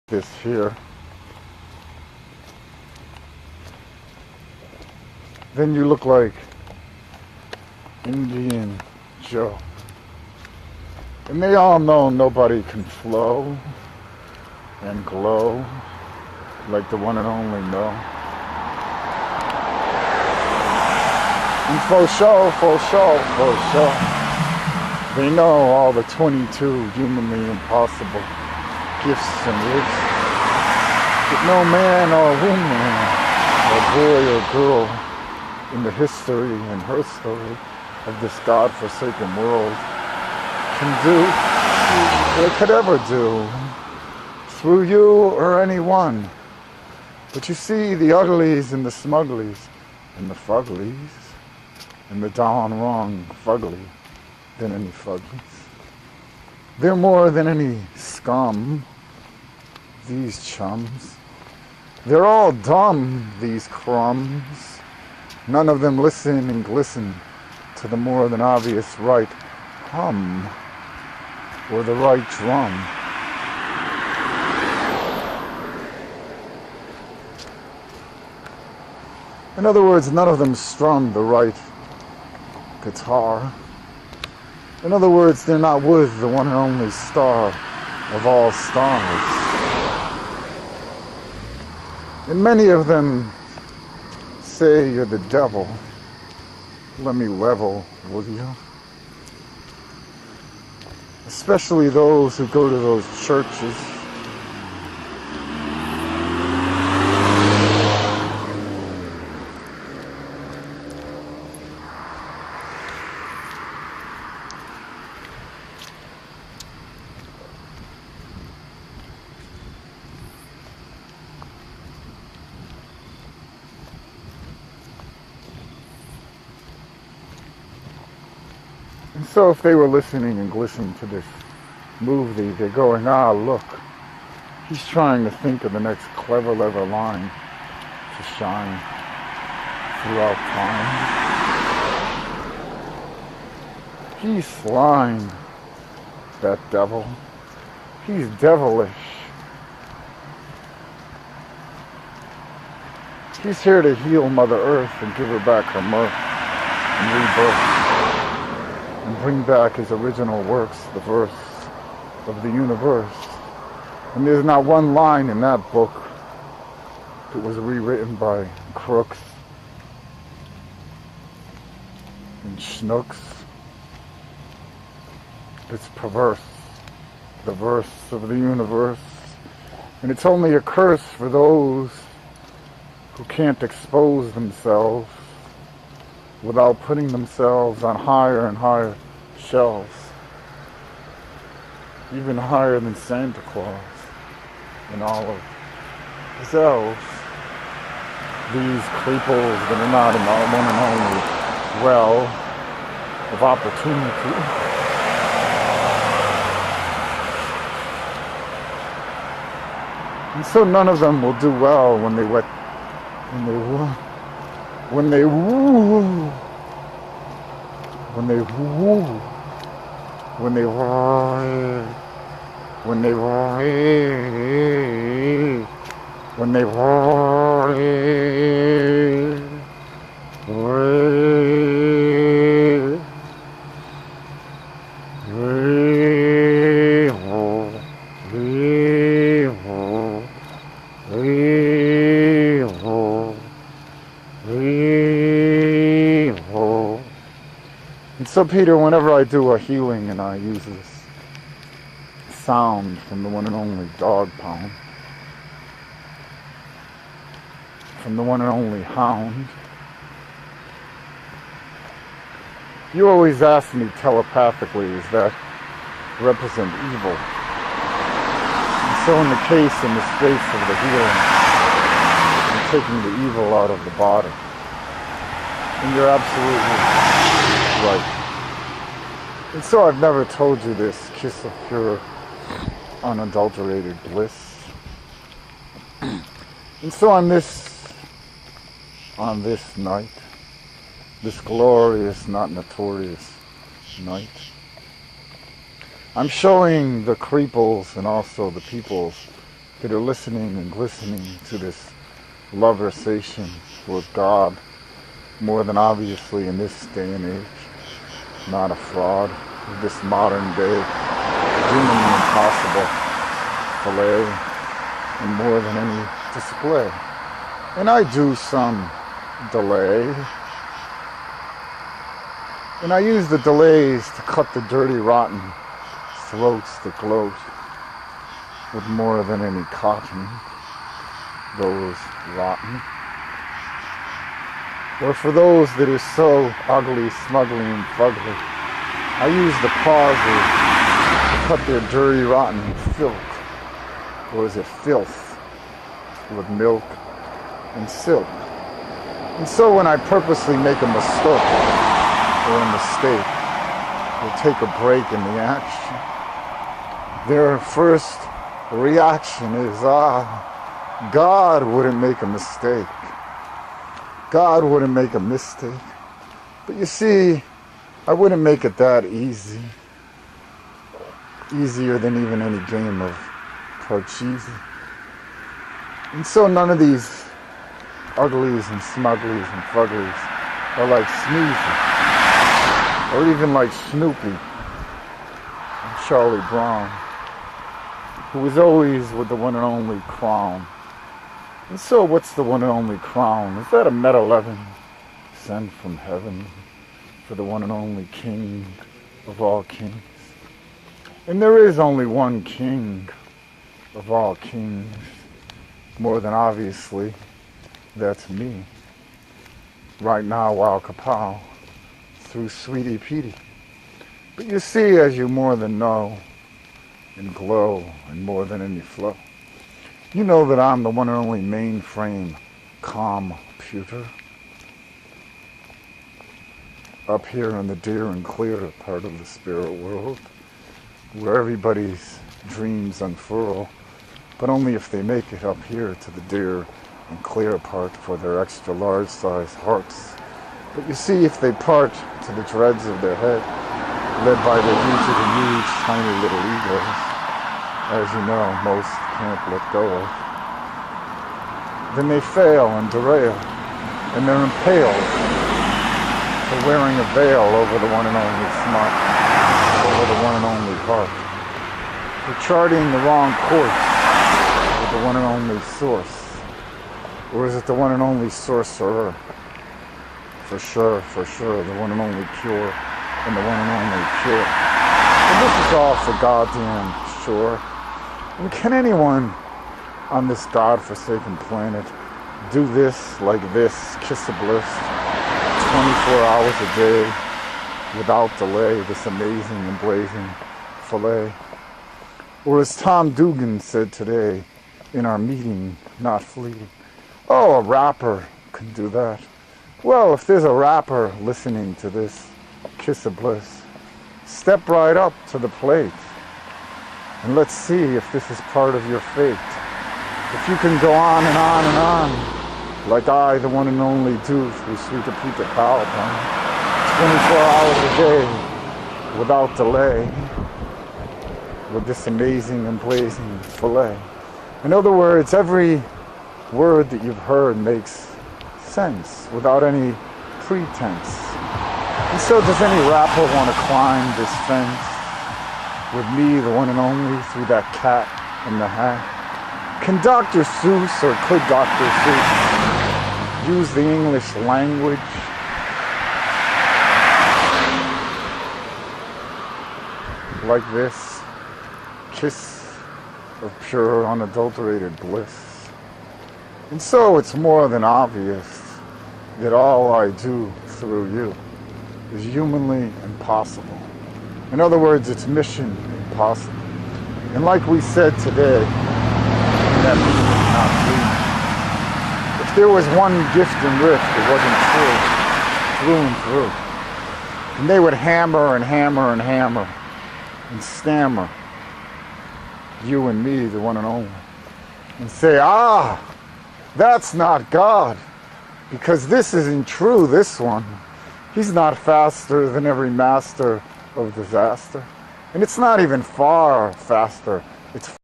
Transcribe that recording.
this here, then you look like Indian Joe. And they all know nobody can flow and glow like the one and only No. And for sure, they know all the 22 humanly impossible gifts and gifts that no man or woman or boy or girl in the history and her story of this God-forsaken world can do or could ever do through you or anyone. But you see, the uglies and the smugglies and the fuglies and the down wrong fugly than any fuglies. They're more than any scum, these chums. They're all dumb, these crumbs. None of them listen and glisten to the more than obvious right hum or the right drum. In other words, none of them strum the right guitar. In other words, they're not with the one and only star of all stars. And many of them say you're the devil. Let me level, will you? Especially those who go to those churches. And so if they were listening and glistening to this movie, they're going, ah, look, he's trying to think of the next clever line to shine throughout time. He's slime, that devil. He's devilish. He's here to heal Mother Earth and give her back her mirth and rebirth. And bring back his original works, the verse of the universe. And there's not one line in that book that was rewritten by crooks and schnooks. It's perverse, the verse of the universe. And it's only a curse for those who can't expose themselves without putting themselves on higher and higher shelves, even higher than Santa Claus and all of his elves. These creeples that are not in the one and only well of opportunity. And so none of them will do well when they woo, when they woo, when they And so, Peter, whenever I do a healing and I use this sound from the one and only dog pound, from the one and only hound, you always ask me telepathically, does that represent evil? And so in the case, in the space of the healing, I'm taking the evil out of the body. And you're absolutely right. And so I've never told you this kiss of pure, unadulterated bliss. And so on this night, this glorious, not notorious night, I'm showing the creeples and also the peoples that are listening and glistening to this conversation with God, more than obviously in this day and age, not a fraud, this modern day, humanly impossible fillet, and more than any display. And I do some delay, and I use the delays to cut the dirty, rotten throats that gloat with more than any cotton, those rotten. Or for those that are so ugly, smugly, and fugly, I use the pauses to cut their dirty, rotten filth, or is it filth, with milk and silk. And so when I purposely make a mistake, or take a break in the action, their first reaction is, God wouldn't make a mistake. God wouldn't make a mistake. But you see, I wouldn't make it that easy. Easier than even any game of Parcheesi. And so none of these uglies and smugglies and fugglies are like Sneezy, or even like Snoopy and Charlie Brown, who was always with the one and only crown. And so what's the one and only crown? Is that a Met 11 sent from heaven for the one and only king of all kings? And there is only one king of all kings, more than obviously, that's me. Right now, Wow Kapow, through Sweetie Petey. But you see, as you more than know, and glow, and more than any flow, you know that I'm the one and only mainframe computer. Up here in the dear and clear part of the spirit world, where everybody's dreams unfurl, but only if they make it up here to the dear and clear part for their extra large size hearts. But you see, if they part to the dreads of their head, led by their huge, tiny little egos, as you know, most can't let go of, then they fail and derail, and they're impaled for wearing a veil over the one and only smart, over the one and only heart, for charting the wrong course with the one and only source. Or is it the one and only sorcerer? For sure, the one and only pure, and the one and only pure. And this is all for goddamn sure. And can anyone on this godforsaken planet do this like this, kiss a bliss, 24 hours a day, without delay, this amazing and blazing fillet? Or as Tom Dugan said today in our meeting, not fleeting, oh, a rapper can do that. Well, if there's a rapper listening to this kiss of bliss, step right up to the plate and let's see if this is part of your fate. If you can go on and on and on, like I, the one and only, do through Sweetie Petey Power Plant, 24 hours a day, without delay, with this amazing and blazing fillet. In other words, every word that you've heard makes sense without any pretense. And so does any rapper want to climb this fence with me, the one and only, through that cat in the hat? Can Dr. Seuss, or could Dr. Seuss, use the English language like this? Kiss of pure, unadulterated bliss. And so it's more than obvious that all I do through you is humanly impossible. In other words, it's mission impossible. And like we said today, that means not true. If there was one gift and rift that wasn't true, through and through, and they would hammer and hammer and hammer and stammer, you and me, the one and only, and say, that's not God, because this isn't true, this one. He's not faster than every master of disaster. And it's not even far faster. It's